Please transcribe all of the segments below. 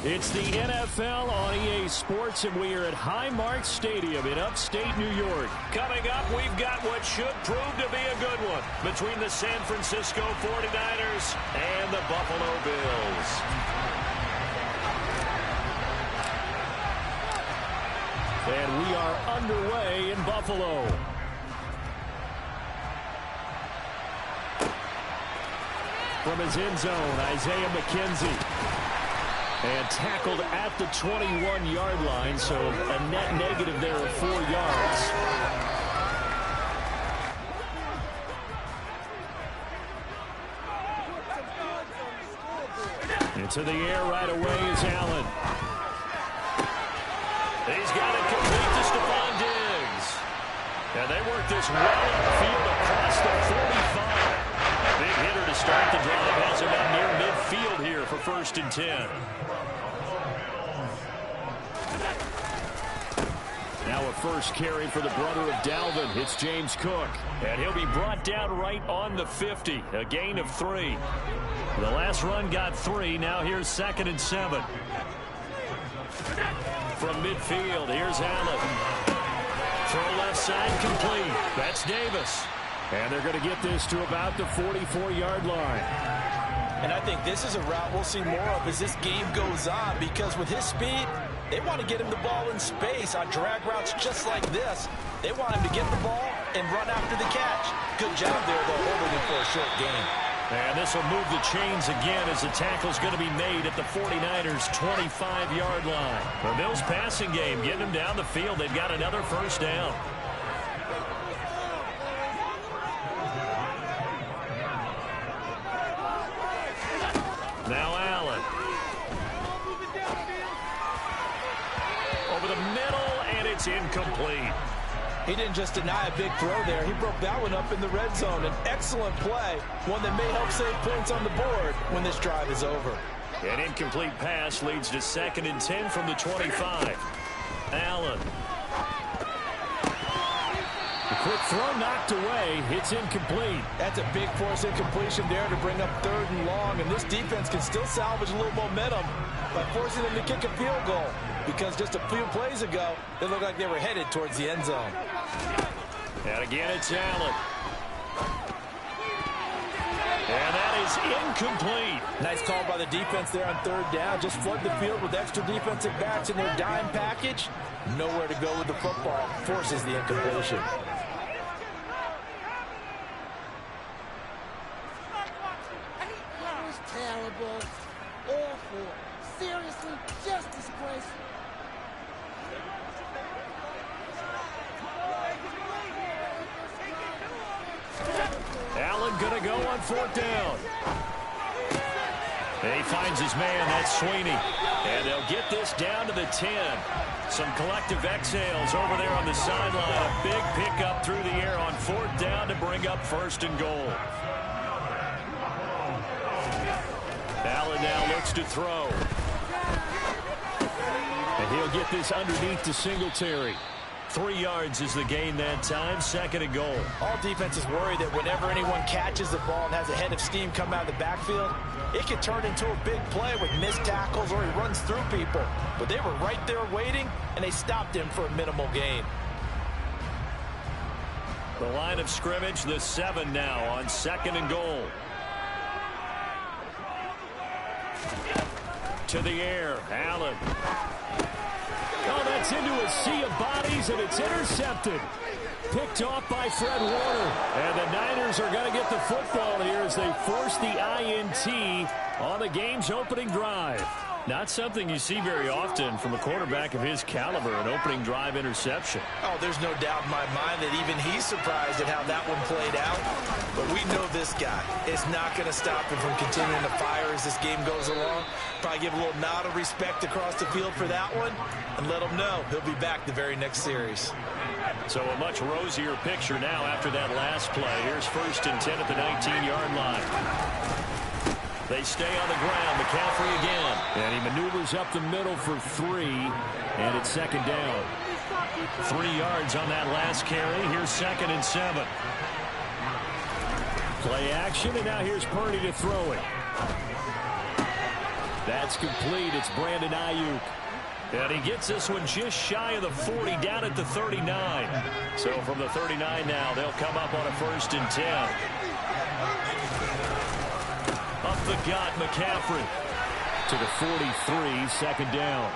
It's the NFL on EA Sports, and we are at Highmark Stadium in upstate New York. Coming up, we've got what should prove to be a good one between the San Francisco 49ers and the Buffalo Bills. And we are underway in Buffalo. From his end zone, Isaiah McKenzie. And tackled at the 21-yard line, so a net negative there of 4 yards. Into the air right away is Allen. He's got it complete to Stephon Diggs. And they work this well upfield across the 45. Big hitter to start the drive. Has him out near midfield here for 1st and 10. Now a first carry for the brother of Dalvin. It's James Cook. And he'll be brought down right on the 50. A gain of 3. The last run got 3. Now here's 2nd and 7. From midfield, here's Allen. Throw left side complete. That's Davis. And they're going to get this to about the 44-yard line. And I think this is a route we'll see more of as this game goes on, because with his speed, they want to get him the ball in space on drag routes just like this. They want him to get the ball and run after the catch. Good job there, though, holding him for a short gain. And this will move the chains again as the tackle's going to be made at the 49ers' 25-yard line. The Bills' passing game getting them down the field. They've got another first down. Now Allen. Over the middle, and it's incomplete. He didn't just deny a big throw there. He broke that one up in the red zone. An excellent play, one that may help save points on the board when this drive is over. An incomplete pass leads to 2nd and 10 from the 25. Allen. The quick throw knocked away. It's incomplete. That's a big force incompletion there to bring up 3rd and long. And this defense can still salvage a little momentum by forcing them to kick a field goal. Because just a few plays ago, they looked like they were headed towards the end zone. And again, it's Allen. And that is incomplete. Nice call by the defense there on 3rd down. Just flood the field with extra defensive backs in their dime package. Nowhere to go with the football. Forces the incompletion. That was terrible. Awful. Seriously, just disgraceful. Allen going to go on 4th down. And he finds his man. That's Sweeney. And they'll get this down to the 10. Some collective exhales over there on the sideline. A big pickup through the air on 4th down to bring up 1st and goal. Allen now looks to throw. And he'll get this underneath to Singletary. 3 yards is the gain that time. 2nd and goal. All defenses worry that whenever anyone catches the ball and has a head of steam come out of the backfield, it can turn into a big play with missed tackles or he runs through people. But they were right there waiting, and they stopped him for a minimal gain. The line of scrimmage, the 7 now on 2nd and goal. To the air, Allen. Oh, that's into a sea of bodies, and it's intercepted. Picked off by Fred Warner. And the Niners are going to get the football here as they force the INT on the game's opening drive. Not something you see very often from a quarterback of his caliber, an opening drive interception. Oh, there's no doubt in my mind that even he's surprised at how that one played out. But we know this guy is not going to stop him from continuing to fire as this game goes along. Probably give a little nod of respect across the field for that one and let him know he'll be back the very next series. So a much rosier picture now after that last play. Here's 1st and 10 at the 19-yard line. They stay on the ground. McCaffrey again. And he maneuvers up the middle for 3. And it's 2nd down. 3 yards on that last carry. Here's 2nd and 7. Play action, and now here's Purdy to throw it. That's complete. It's Brandon Ayuk. And he gets this one just shy of the 40, down at the 39. So from the 39 now, they'll come up on a 1st and 10. Up the gut, McCaffrey. To the 43, 2nd down.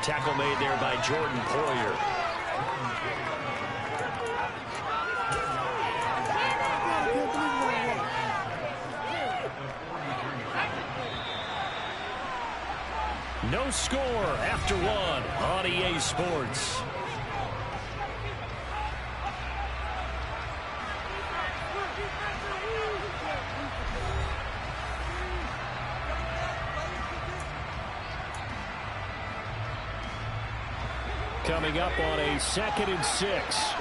Tackle made there by Jordan Poyer. No score after 1 on EA Sports. Coming up on a 2nd and 6.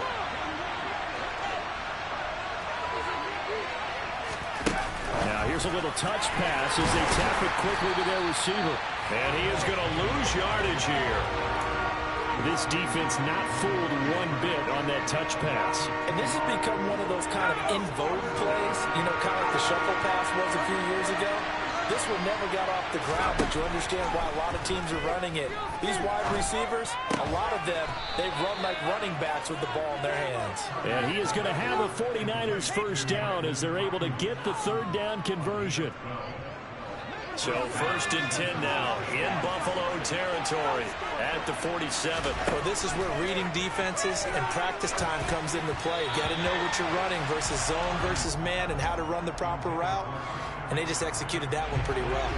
Now here's a little touch pass as they tap it quickly to their receiver. And he is going to lose yardage here. This defense not fooled one bit on that touch pass. And this has become one of those kind of in vogue plays, you know, kind of like the shuffle pass was a few years ago. This one never got off the ground, but you understand why a lot of teams are running it. These wide receivers, a lot of them, they run like running backs with the ball in their hands. And he is going to have a 49ers 1st down as they're able to get the 3rd down conversion. So 1st and 10 now in Buffalo territory at the 47. Well, this is where reading defenses and practice time comes into play. You got to know what you're running versus zone versus man and how to run the proper route. And they just executed that one pretty well.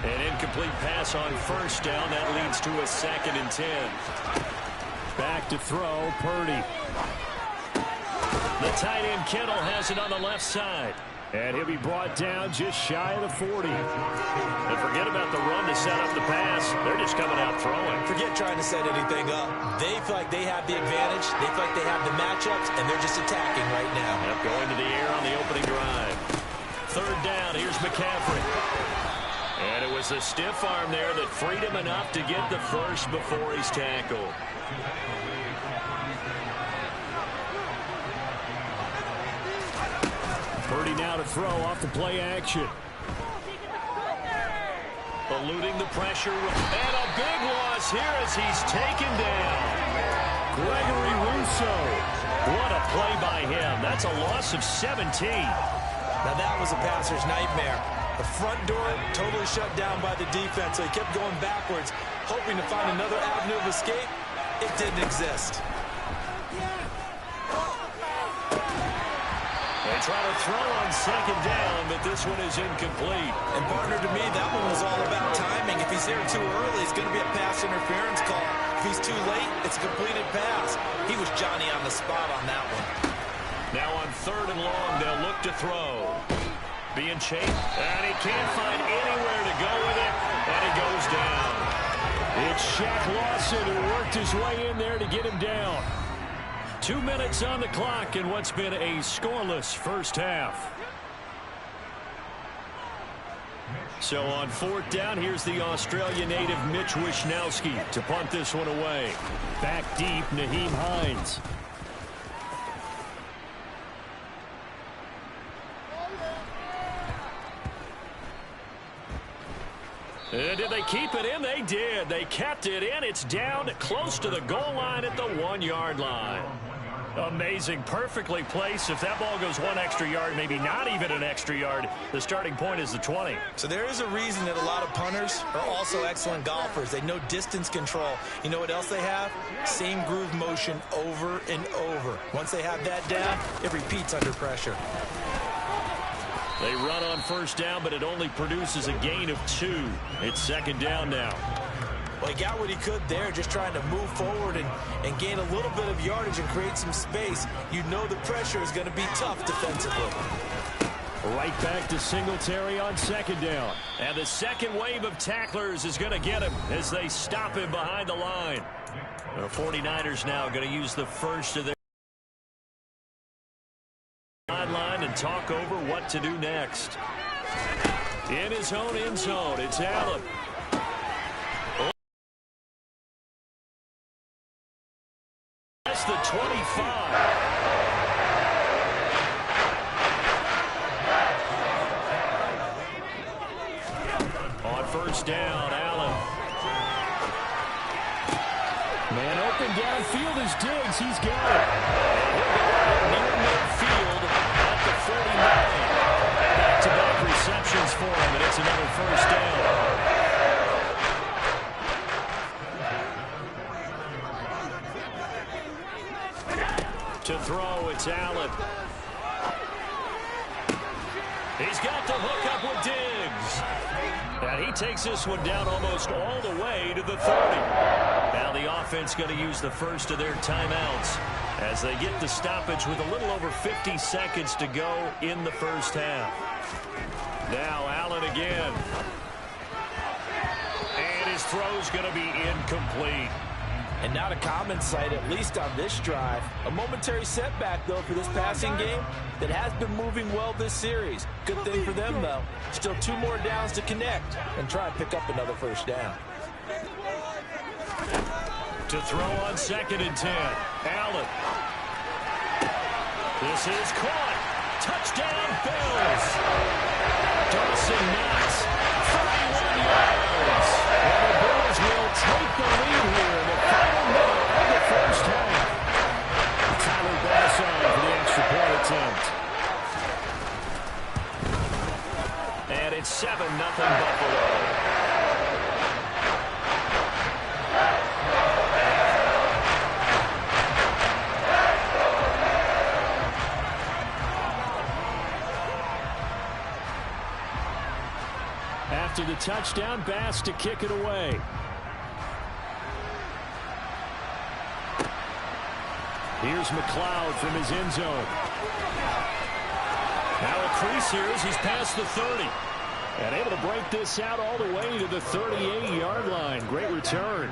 An incomplete pass on 1st down. That leads to a 2nd and 10. Back to throw, Purdy. The tight end Kittle has it on the left side. And he'll be brought down just shy of the 40. And forget about the run to set up the pass. They're just coming out throwing. Forget trying to set anything up. They feel like they have the advantage. They feel like they have the matchups, and they're just attacking right now. Yep, going to the air on the opening drive. 3rd down, here's McCaffrey. And it was a stiff arm there that freed him enough to get the 1st before he's tackled. Purdy now to throw off the play action. Eluding the pressure. And a big loss here as he's taken down. Gregory Rousseau. What a play by him. That's a loss of 17. Now that was a passer's nightmare. The front door totally shut down by the defense. So he kept going backwards, hoping to find another avenue of escape. It didn't exist. They try to throw on 2nd down, but this one is incomplete. And partner, to me, that one was all about timing. If he's there too early, it's going to be a pass interference call. If he's too late, it's a completed pass. He was Johnny on the spot on that one. Now on 3rd and long, they'll look to throw. Being chased, and he can't find anywhere to go with it, and he goes down. It's Shaq Lawson who worked his way in there to get him down. 2 minutes on the clock in what's been a scoreless 1st half. So on 4th down, here's the Australian native Mitch Wishnowsky to punt this one away. Back deep, Naheem Hines. And did they keep it in? They did. They kept it in. It's down close to the goal line at the 1-yard line. Amazing. Perfectly placed. If that ball goes 1 extra yard, maybe not even an extra yard, the starting point is the 20. So there is a reason that a lot of punters are also excellent golfers. They know distance control. You know what else they have? Same groove motion over and over. Once they have that down, it repeats under pressure. They run on 1st down, but it only produces a gain of 2. It's 2nd down now. Well, he got what he could there, just trying to move forward and gain a little bit of yardage and create some space. You know the pressure is going to be tough defensively. Right back to Singletary on 2nd down. And the second wave of tacklers is going to get him as they stop him behind the line. The 49ers now going to use the first of their sideline and talk over what to do next. In his own end zone, it's Allen. That's the 25. On first down. Allen. Man open downfield is Diggs. He's got it. He'll go out near midfield at the 49. Back-to-back receptions for him, and it's another first down. To throw, it's Allen. He's got the hook up with Diggs. And he takes this one down almost all the way to the 30. Now the offense going to use the first of their timeouts as they get the stoppage with a little over 50 seconds to go in the first half. Now Allen again. And his throw's going to be incomplete. And not a common sight, at least on this drive. A momentary setback, though, for this passing game that has been moving well this series. Good thing for them, though. Still 2 more downs to connect and try and pick up another first down. To throw on 2nd and 10. Allen. This is caught. Touchdown, Bills. Dawson Knox, 31 yards. And the Bills will take the lead here in the final minute of the first half. Tyler Bass on for the extra point attempt. And it's 7-0 Buffalo. After the touchdown, Bass to kick it away. Here's McLeod from his end zone. Now a crease here as he's past the 30. And able to break this out all the way to the 38-yard line. Great return.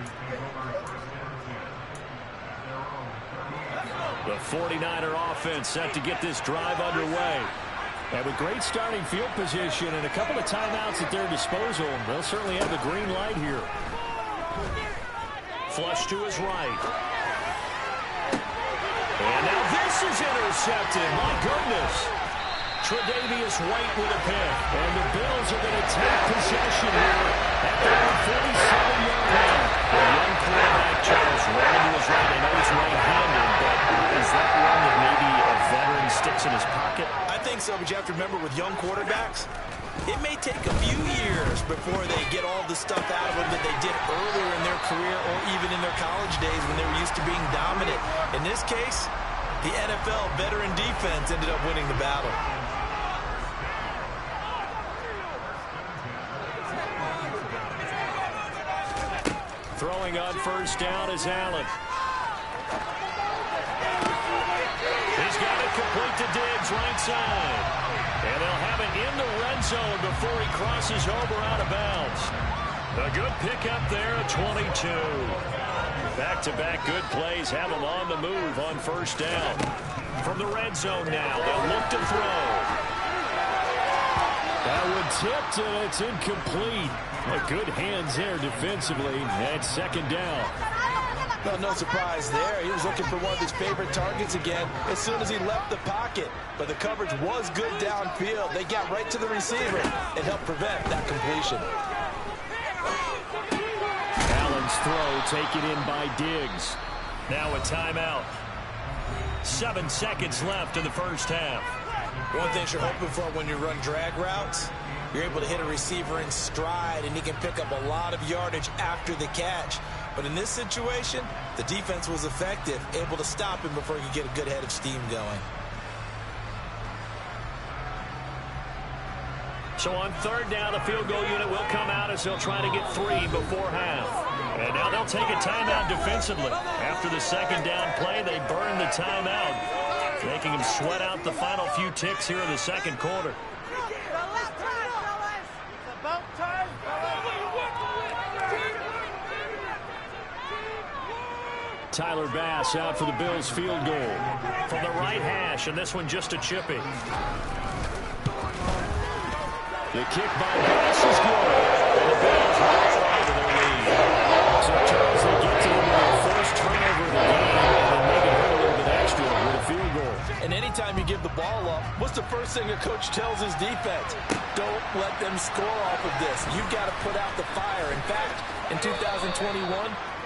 The 49er offense set to get this drive underway. And with great starting field position and a couple of timeouts at their disposal, they'll certainly have the green light here. Flush to his right. And now this is intercepted. My goodness. Tre'Davious White with a pick. And the Bills are going to take possession here at their 47-yard line. The young quarterback, Charles, running to his right. I know he's right-handed, but is that one that maybe a veteran sticks in his pocket? I think so, but you have to remember with young quarterbacks, it may take a few years before they get all the stuff out of them that they did earlier in their career or even in their college days when they were used to being dominant. In this case, the NFL veteran defense ended up winning the battle. Throwing on first down is Allen. He's got it complete to Diggs, right side. And they'll have it in the red zone before he crosses over out of bounds. A good pickup there at 22. Back-to-back good plays have them on the move on first down. From the red zone now, they'll look to throw. That one tipped, and it's incomplete. Good hands there defensively. And second down. Well, no surprise there. He was looking for one of his favorite targets again as soon as he left the pocket. But the coverage was good downfield. They got right to the receiver and helped prevent that completion. Allen's throw taken in by Diggs. Now a timeout. 7 seconds left in the first half. One thing you're hoping for when you run drag routes, you're able to hit a receiver in stride, and he can pick up a lot of yardage after the catch. But in this situation, the defense was effective, able to stop him before he could get a good head of steam going. So on third down, the field goal unit will come out as they'll try to get 3 before half. And now they'll take a timeout defensively. After the second down play, they burn the timeout, making them sweat out the final few ticks here in the second quarter. Tyler Bass out for the Bills field goal from the right hash, and this one just a chippy. The kick by Bass is good. And the Bills hold on to their lead. So Charles, they get to their first turnover of the game and make it hurt a little bit extra with a field goal. And any anytime you give the ball up, what's the first thing a coach tells his defense? Don't let them score off of this. You've got to put out the fire. In fact, in 2021,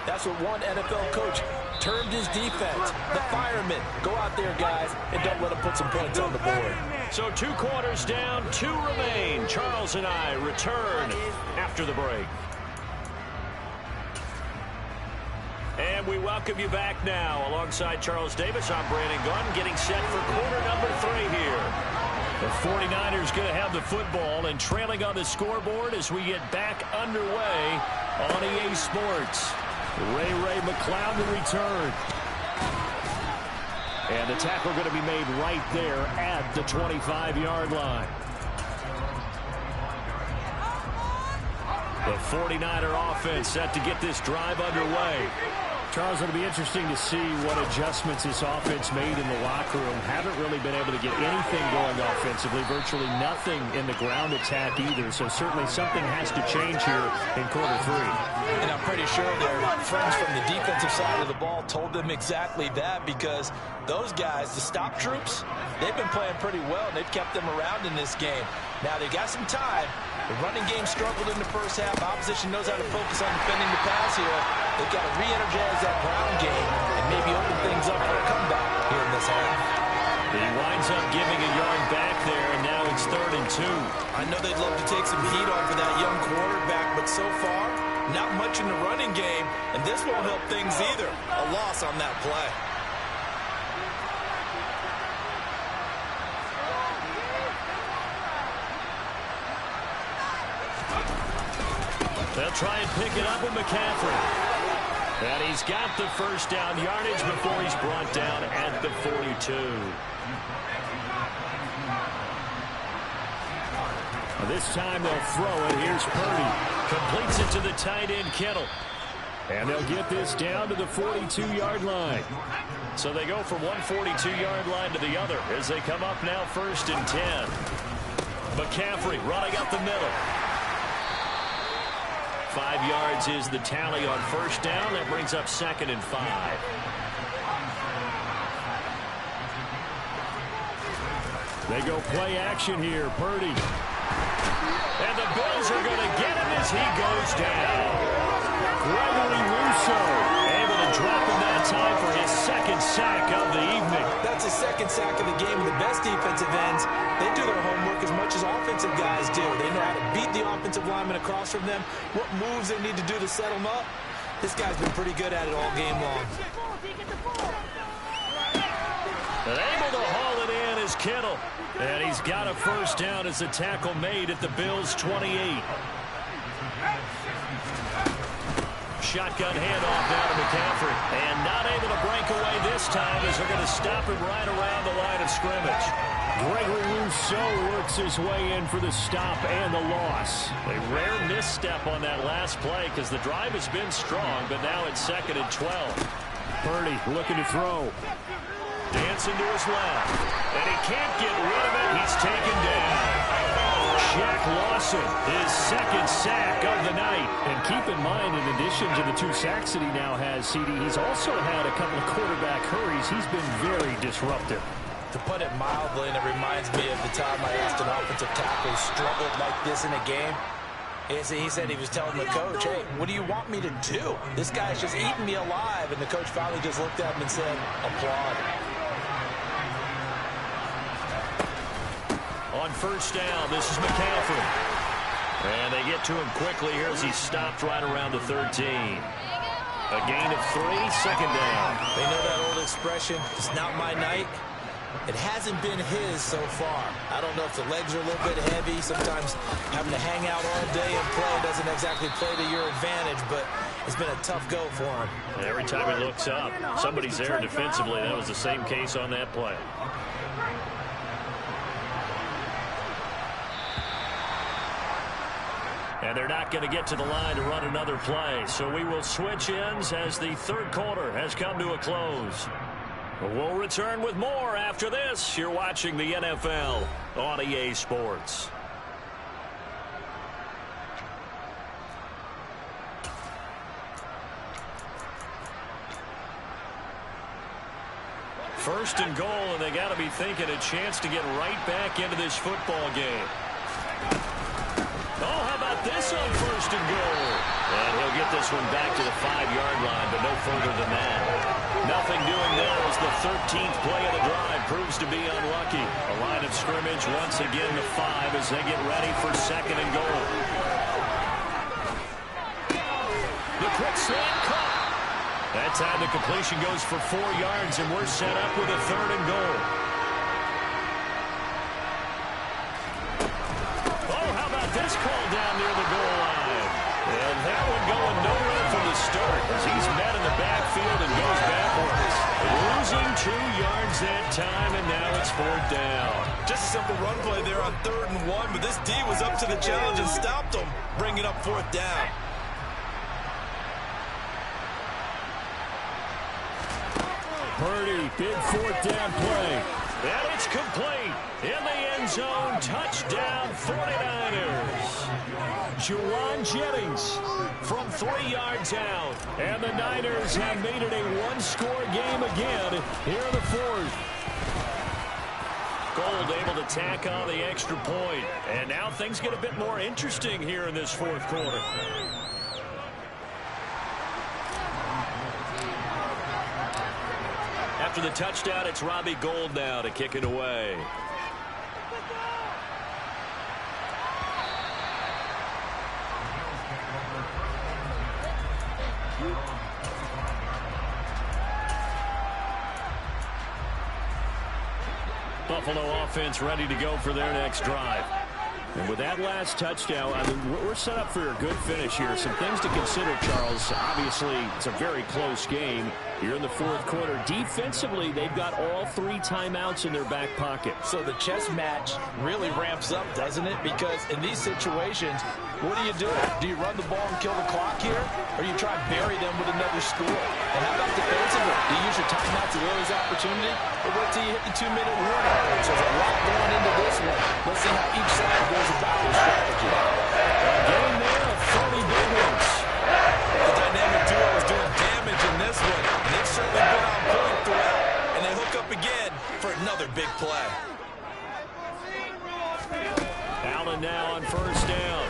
that's what one NFL coach termed his defense, the firemen. Go out there, guys, and don't let them put some points on the board. So 2 quarters down, 2 remain. Charles and I return after the break. And we welcome you back now. Alongside Charles Davis, I'm Brandon Gunn, getting set for quarter number 3 here. The 49ers going to have the football and trailing on the scoreboard as we get back underway on EA Sports. Ray McCloud to return. And the tackle going to be made right there at the 25-yard line. The 49er offense set to get this drive underway. Charles, it'll be interesting to see what adjustments this offense made in the locker room. Haven't really been able to get anything going offensively. Virtually nothing in the ground attack either. So certainly something has to change here in quarter 3. And I'm pretty sure their friends from the defensive side of the ball told them exactly that, because those guys, the stop troops, they've been playing pretty well, and they've kept them around in this game. Now, they got some time. The running game struggled in the first half. Opposition knows how to focus on defending the pass here. They've got to re-energize that ground game and maybe open things up for a comeback here in this half. He winds up giving a yard back there, and now it's 3rd and 2. I know they'd love to take some heat off of that young quarterback, but so far, not much in the running game, and this won't help things either. A loss on that play. They'll try and pick it up with McCaffrey. And he's got the first down yardage before he's brought down at the 42. This time they'll throw it. Here's Purdy. Completes it to the tight end, Kittle. And they'll get this down to the 42-yard line. So they go from one 42-yard line to the other as they come up now 1st and 10. McCaffrey running up the middle. 5 yards is the tally on 1st down. That brings up 2nd and 5. They go play action here. Purdy. And the Bills are going to get him as he goes down. Gregory Rousseau able to drop him that time for his 2nd sack of the evening. That's his 2nd sack of the game. And the best defensive ends, they do their homework as much as offensive guys do. They know how to beat the offensive lineman across from them, what moves they need to do to set them up. This guy's been pretty good at it all game long. And able to haul it in is Kittle. And he's got a 1st down as the tackle made at the Bills' 28. Shotgun handoff now to McCaffrey. And not able to break away this time as they're going to stop him right around the line of scrimmage. Gregory Rousseau works his way in for the stop and the loss. A rare misstep on that last play because the drive has been strong, but now it's 2nd and 12. Purdy looking to throw. Dancing to his left. And he can't get rid of it. He's taken down. Shaq Lawson, his 2nd sack of the night. And keep in mind, in addition to the 2 sacks that he now has, CD, he's also had a couple of quarterback hurries. He's been very disruptive. To put it mildly, and it reminds me of the time I asked an offensive tackle who struggled like this in a game. He said he was telling the coach, hey, what do you want me to do? This guy's just eating me alive. And the coach finally just looked at him and said, applaud. On 1st down, this is McCaffrey. And they get to him quickly here as he's stopped right around the 13. A gain of 3, 2nd down. They know that old expression, it's not my night. It hasn't been his so far. I don't know if the legs are a little bit heavy. Sometimes having to hang out all day and play doesn't exactly play to your advantage, but it's been a tough go for him. And every time he looks up, somebody's there defensively. That was the same case on that play. And they're not going to get to the line to run another play. So we will switch ends as the 3rd quarter has come to a close. We'll return with more after this. You're watching the NFL on EA Sports. First and goal, and they got to be thinking a chance to get right back into this football game. Oh, how about this on first and goal? And he'll get this one back to the 5-yard line, but no further than that. Nothing doing there as the 13th play of the drive proves to be unlucky. A line of scrimmage once again the 5 as they get ready for second and goal. The quick slant caught. That time the completion goes for 4 yards, and we're set up with a third and goal. Oh, how about this call down near the goal line? And that one going nowhere from the start as he's met in the backfield and goes backwards. Losing 2 yards that time, and now it's 4th down. Just a simple run play there on 3rd and 1, but this D was up to the challenge and stopped him, bringing up 4th down. Purdy, big 4th down play. And it's complete. In the end zone, touchdown 49ers. Juwan Jennings from 3 yards out. And the Niners have made it a one-score game again here in the 4th. Gold able to tack on the extra point. And now things get a bit more interesting here in this 4th quarter. After the touchdown, it's Robbie Gould now to kick it away. Buffalo offense ready to go for their next drive. And with that last touchdown, I mean, we're set up for a good finish here. Some things to consider, Charles. Obviously, it's a very close game here in the 4th quarter. Defensively, they've got all 3 timeouts in their back pocket. So the chess match really ramps up, doesn't it? Because in these situations, what do you do? Do you run the ball and kill the clock here? Or do you try to bury them with another score? And how about defensively? Do you use your timeout to realize opportunity? Or wait till you hit the 2-minute warning? So there's a lot going into this one. Let's see how each side goes about their strategy. Getting there, 30 big ones. The dynamic duo is doing damage in this one. And they've certainly been on point throughout. And they hook up again for another big play. Allen now on first down.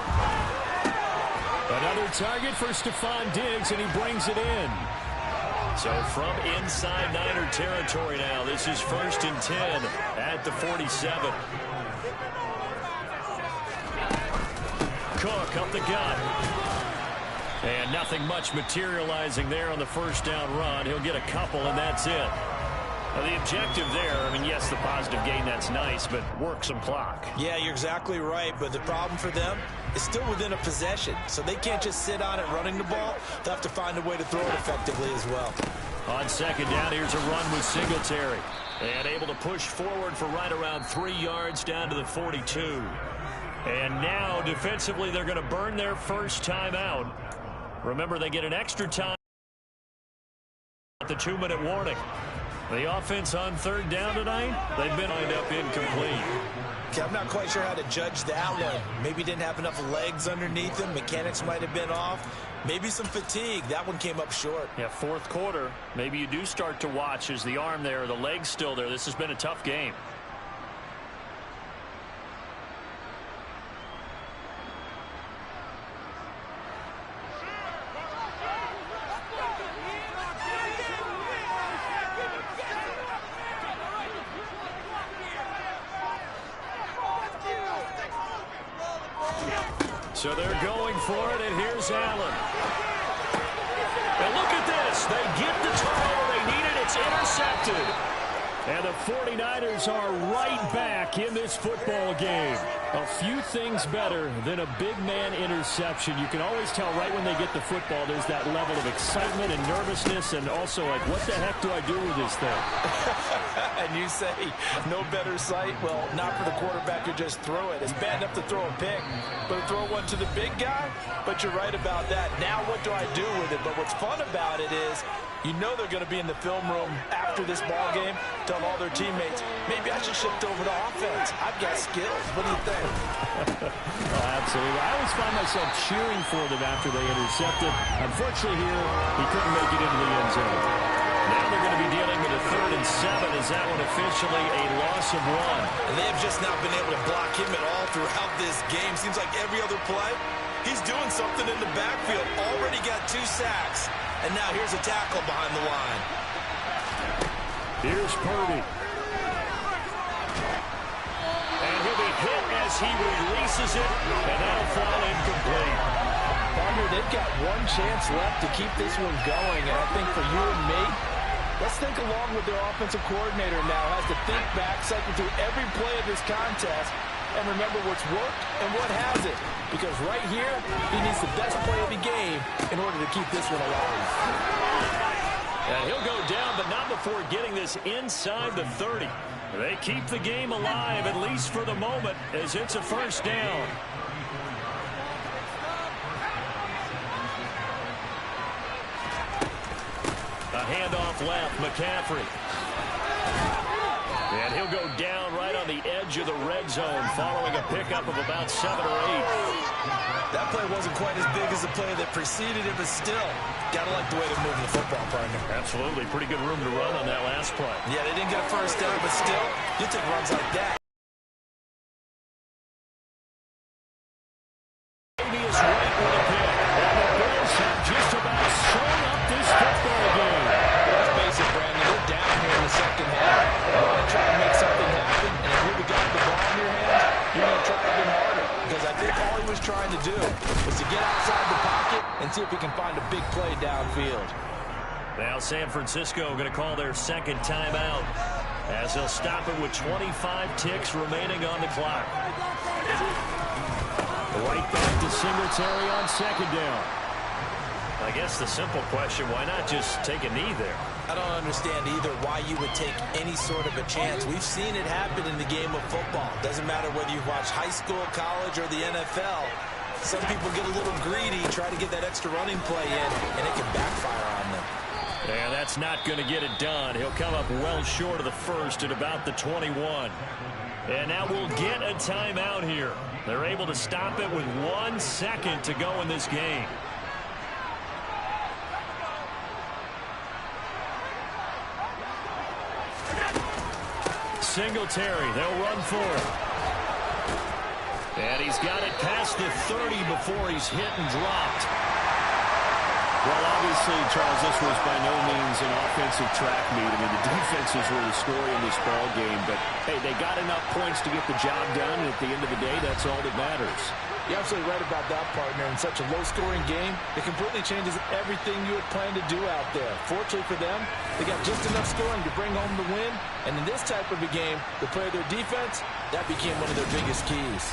Another target for Stephon Diggs, and he brings it in. So from inside Niner territory now, this is 1st and 10 at the 47. Cook up the gut. And nothing much materializing there on the first down run. He'll get a couple, and that's it. Now, the objective there, I mean, yes, the positive gain, that's nice, but work some clock. Yeah, you're exactly right, but the problem for them is still within a possession, so they can't just sit on it running the ball. They'll have to find a way to throw it effectively as well. On second down, here's a run with Singletary. And able to push forward for right around 3 yards down to the 42. And now, defensively, they're going to burn their first time out. Remember, they get an extra time at the 2-minute warning. The offense on 3rd down tonight, they've been lined up incomplete. Okay, I'm not quite sure how to judge that one. Maybe didn't have enough legs underneath him. Mechanics might have been off. Maybe some fatigue. That one came up short. Yeah, 4th quarter. Maybe you do start to watch as the arm there, the leg's still there. This has been a tough game. So they're going for it, and here's Allen. And look at this. They get the turnover they needed. It's intercepted. And the 49ers are right back in this football game. A few things better than a big man interception. You can always tell right when they get the football, there's that level of excitement and nervousness, and also like, what the heck do I do with this thing? And you say, no better sight? Well, not for the quarterback who just threw it. It's bad enough to throw a pick, but to throw one to the big guy? But you're right about that. Now what do I do with it? But what's fun about it is, you know they're going to be in the film room after this ball game, tell all their teammates, maybe I should shift over to offense. I've got skills. What do you think? Absolutely. I always find myself cheering for them after they intercepted. Unfortunately here, he couldn't make it into the end zone. Now they're going to be dealing with a 3rd and 7 as that one officially a loss of 1. And they have just not been able to block him at all throughout this game. Seems like every other play, he's doing something in the backfield. Already got 2 sacks. And now here's a tackle behind the line. Here's Purdy. And he'll be hit as he releases it, and that'll fall incomplete. Partner, they've got one chance left to keep this one going, and I think for you and me, let's think along with their offensive coordinator now. Has to think back, cycle through every play of this contest, and remember what's worked and what hasn't. Because right here, he needs the best play of the game in order to keep this one alive. And he'll go down, but not before getting this inside the 30. They keep the game alive, at least for the moment, as it's a first down. A handoff left, McCaffrey. And he'll go down right on the edge of the red zone following a pickup of about 7 or 8. That play wasn't quite as big as the play that preceded it, but still, gotta like the way they're moving the football, partner. Absolutely. Pretty good room to run on that last play. Yeah, they didn't get a first down, but still, you take runs like that. Previous right with a pick. And the Bills have just about sewn up this football game. Let's face it, Brandon, they're down here in the second half. You want to try to make something happen, and if you're the guy with the ball in your hands, you're going to try even harder. Because I think all he was trying to do was to get outside the pocket and see if he can find a big play downfield. Now San Francisco going to call their second timeout as they'll stop it with 25 ticks remaining on the clock. Right back to Singletary on second down. I guess the simple question, why not just take a knee there? I don't understand either why you would take any sort of a chance. We've seen it happen in the game of football. Doesn't matter whether you watch high school, college, or the NFL. Some people get a little greedy, try to get that extra running play in, and it can backfire on them. And that's not going to get it done. He'll come up well short of the first at about the 21. And now we'll get a timeout here. They're able to stop it with 1 second to go in this game. Singletary, they'll run for it. And he's got it past the 30 before he's hit and dropped. Well, obviously, Charles, this was by no means an offensive track meet. I mean, the defenses were the story in this ball game. But, hey, they got enough points to get the job done. And at the end of the day, that's all that matters. You're absolutely right about that, partner. In such a low-scoring game, it completely changes everything you had planned to do out there. Fortunately for them, they got just enough scoring to bring home the win. And in this type of a game, to play their defense, that became one of their biggest keys.